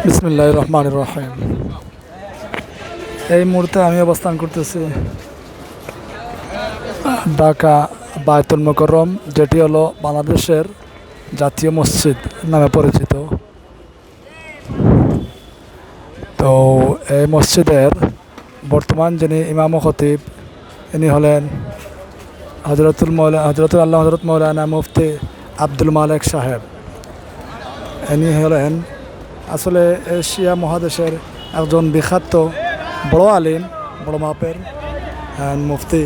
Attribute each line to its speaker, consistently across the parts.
Speaker 1: বিসমিল্লাহির রহমানির রহিম। এই মুহূর্তে আমি অবস্থান করতেছি ঢাকা বায়তুল মোকাররম, যেটি হলো বাংলাদেশের জাতীয় মসজিদ নামে পরিচিত। তো এই মসজিদের বর্তমান যিনি ইমাম ও খতিব, ইনি হলেন হজরত মৌলানা মুফতি আব্দুল মালেক সাহেব। ইনি হলেন আসলে এশিয়া মহাদেশের একজন বিখ্যাত বড় আলিম, বড় মাপের মুফতি।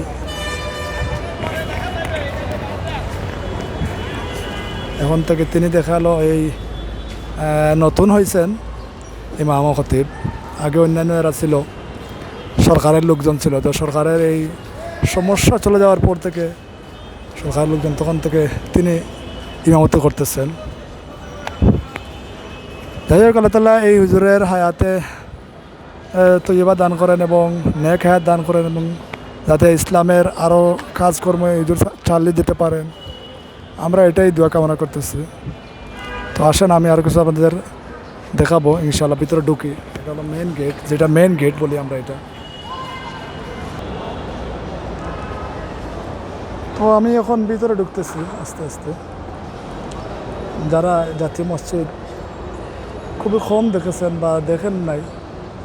Speaker 1: এখন থেকে তিনি দেখালো এই নতুন হয়েছেন ইমাম ও খতিব। আগে অন্যান্য এরা ছিল, সরকারের লোকজন ছিল। তো সরকারের এই সমস্যা চলে যাওয়ার পর থেকে সরকারের লোকজন তখন থেকে তিনি ইমামতি করতেছেন। যাই হোক, আল্লাহ তাআলা এই হুজুরের হায়াতে তৈয়বা দান করেন এবং নেক হায়াত দান করেন, এবং যাতে ইসলামের আরও কাজকর্ম হুজুর চালিয়ে দিতে পারেন, আমরা এটাই দোয়া কামনা করতেছি। তো আসেন, আমি আর কিছু আপনাদের দেখাবো ইনশাআল্লাহ। ভিতরে ঢুকি। এটা হলো মেন গেট, যেটা মেন গেট বলি আমরা এটা। তো আমি এখন ভিতরে ঢুকতেছি আস্তে আস্তে। যারা জাতীয় মসজিদ খুবই কম দেখেছেন বা দেখেন নাই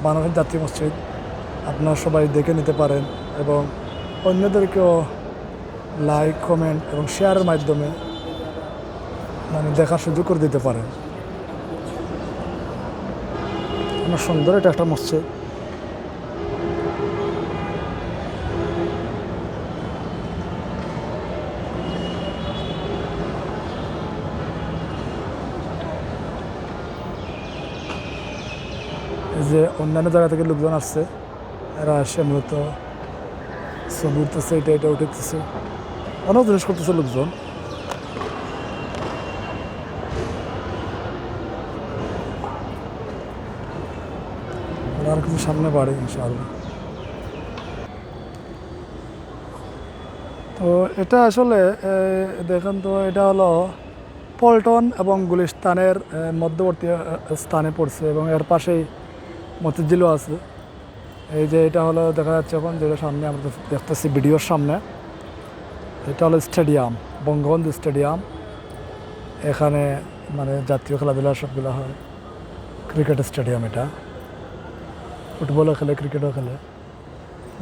Speaker 1: বাংলাদেশের জাতীয় মসজিদ, আপনারা সবাই দেখে নিতে পারেন এবং অন্যদেরকেও লাইক, কমেন্ট এবং শেয়ারের মাধ্যমে দেখার সুযোগ করে দিতে পারেন। আমার সুন্দর এটা একটা মসজিদ। এই যে অন্যান্য জায়গা থেকে লোকজন আসছে, এরা আসে মূলত ছবি উঠতেছে, এটা উঠেছে, অনেক জিনিস করতেছে লোকজন। আর কিছু সামনে বাড়ে ইনশাআল্লাহ। তো এটা আসলে দেখেন তো, এটা হলো পল্টন এবং গুলিস্তানের মধ্যবর্তী স্থানে পড়ছে এবং এর পাশেই মতিঝিলও আছে। এই যে এটা হলো দেখা যাচ্ছে এখন, যেটা সামনে আমরা দেখতেছি ভিডিওর সামনে, এটা হলো স্টেডিয়াম, বঙ্গবন্ধু স্টেডিয়াম। এখানে জাতীয় খেলাধুলা সবগুলো হয়। ক্রিকেট স্টেডিয়াম এটা, ফুটবলও খেলে, ক্রিকেটও খেলে।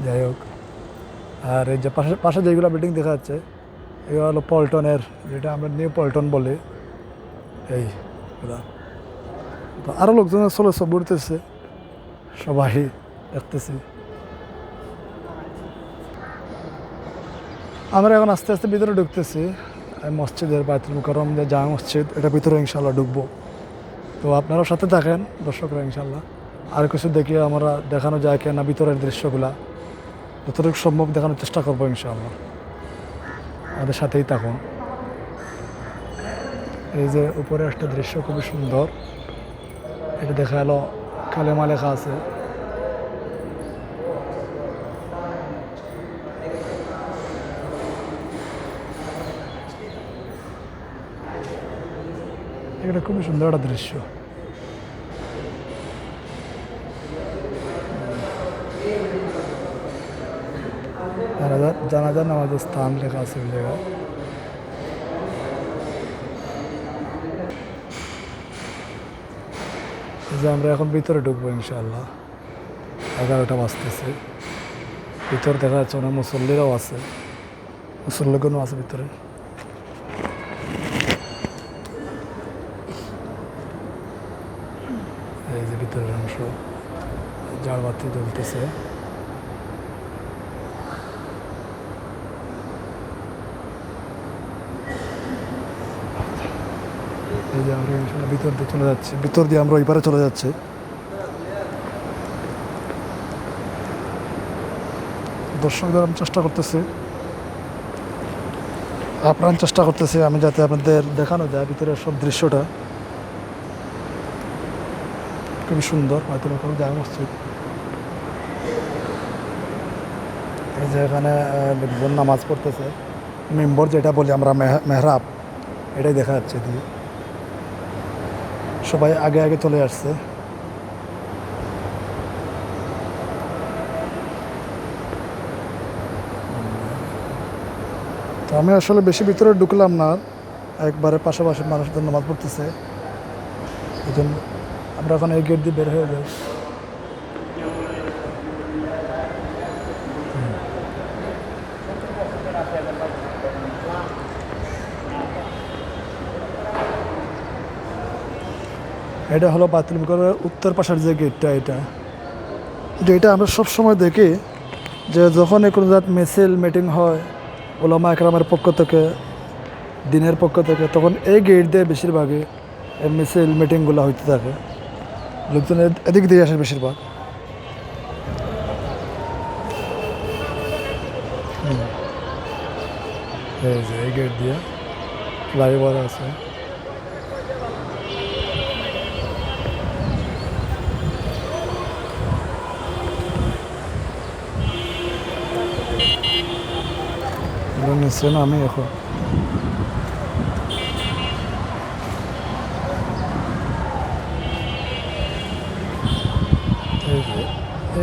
Speaker 1: যাই হোক, আর এই যে পাশে যেগুলো বিল্ডিং দেখা যাচ্ছে, এগুলো হলো পল্টনের, যেটা আমরা নিউ পল্টন বলি। এই তো আরও লোকজন চলে ছবি উঠতেছে, সবাই দেখতেছি। আমরা এখন আস্তে আস্তে ভিতরে ঢুকতেছি মসজিদের, বায়তুল মোকাররম যে জামে মসজিদ, এটা ভিতরে ইনশাল্লাহ ঢুকবো। তো আপনারাও সাথে থাকেন দর্শকরা, ইনশাল্লাহ আর কিছু দেখিয়ে আমরা দেখানো যায় কিনা ভিতরের দৃশ্যগুলা যতটুকু সম্ভব দেখানোর চেষ্টা করবো ইনশাআল্লাহ। আমাদের সাথেই থাকুন। এই যে উপরে একটা দৃশ্য খুবই সুন্দর, এটা দেখা গেল কালেমা লেখা আছে। এটা খুবই সুন্দর একটা দৃশ্য। জানাজার নামাজের স্থান লেখা আছে ওই জায়গায়। যে আমরা এখন ভিতরে ঢুকবো ইনশাআল্লাহ। 11টা বাজতেছে। ভিতরে দেখা যাচ্ছে অনেক মুসল্লিরাও আছে, মুসল্লিগণও আছে ভিতরে। এই যে ভিতরের অংশ, ঝাড়বাতি জ্বলতেছে। এই যে আমরা ভিতর দিয়ে চলে যাচ্ছি, ভিতর দিয়ে আমরা ওই পারে চলে যাচ্ছি। দর্শকদের আমি চেষ্টা করতেছি, আপ্রাণ চেষ্টা করতেছি আমি, যাতে আপনাদের দেখানো যায় ভিতরের সব দৃশ্যটা। খুবই সুন্দর বায়তুল মোকাররম জামে মসজিদ। এই যে এখানে লোকজন নামাজ পড়তেছে, মেম্বর যেটা বলি আমরা, মেহরাব, এটাই দেখা যাচ্ছে দিয়ে। সবাই আগে আগে চলে আসছে। তো আমি আসলে বেশি ভিতরে ঢুকলাম না, একবারে পাশাপাশি মানুষদের নামাজ পড়তেছে, এই জন্য আমরা এখন এই গেট দিয়ে বের হয়ে যাই। এটা হলো বাতিল মুকাররমের উত্তর পাশের যে গেটটা, এটা আমরা সবসময় দেখি যে যখন কোনো জাত মিছিল মিটিং হয় ওলামা একরামের পক্ষ থেকে, দিনের পক্ষ থেকে, তখন এই গেট দিয়ে বেশিরভাগই এই মিছিল মিটিংগুলো হইতে থাকে। লোকজন এদিক দিয়ে আসে বেশিরভাগ। এই যে এই গেট দিয়ে ফ্লাইওভার আছে। নিচে নামি এখন।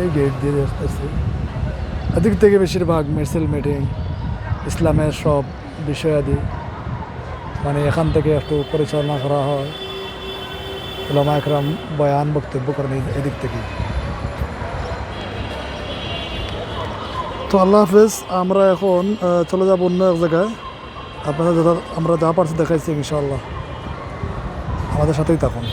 Speaker 1: এই গেট দিয়ে আসতেছি, এদিক থেকে বেশিরভাগ মিছিল মিটিং, ইসলামের সব বিষয়াদি মানে এখান থেকে একটু পরিচালনা করা হয়। ওলামা একরাম বয়ান বক্তব্য করেন এদিক থেকে। তো আল্লাহ হাফেজ, আমরা এখন চলে যাব অন্য এক জায়গায়। আপনারা আমরা যা পারছি দেখাইছি ইনশাআল্লাহ, আমাদের সাথেই থাকুন।